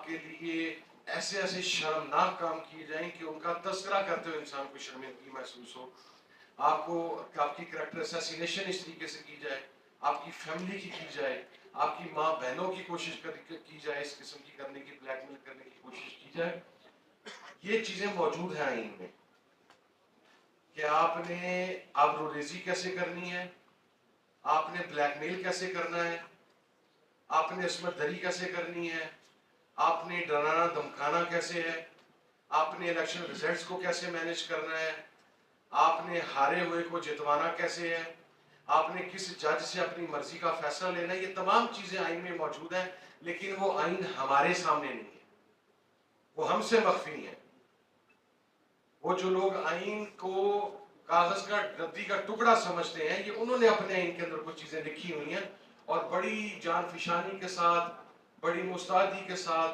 आपके लिए ऐसे ऐसे शर्मनाक काम किए जाएं कि उनका तस्करा करते हुए इंसान को शर्मिंदगी महसूस हो। आपको आपकी करैक्टर असैसिनेशन इस तरीके से की जाए, आपकी फैमिली की जाए, आपकी माँ बहनों की कोशिश की जाए, इस किस्म की करने की, ब्लैकमेल करने की कोशिश की जाए। ये चीजें मौजूद हैं आइन में कि आपने आबरूरेजी कैसे करनी है, आपने ब्लैकमेल कैसे करना है, आपने इसमत दरी कैसे करनी है, आपने डराना धमकाना कैसे है, आपने इलेक्शन रिजल्ट्स को कैसे मैनेज करना है, आपने हारे हुए को जितवाना कैसे है, आपने किस जज से अपनी मर्जी का फैसला लेना है। ये तमाम चीजें आइन में मौजूद हैं, लेकिन वो आइन हमारे सामने नहीं है, वो हमसे मख्फी है। वो जो लोग आइन को कागज का रद्दी का टुकड़ा समझते हैं, ये उन्होंने अपने आइन के अंदर कुछ चीजें लिखी हुई हैं और बड़ी जान फिशानी के साथ, बड़ी मुस्तैदी के साथ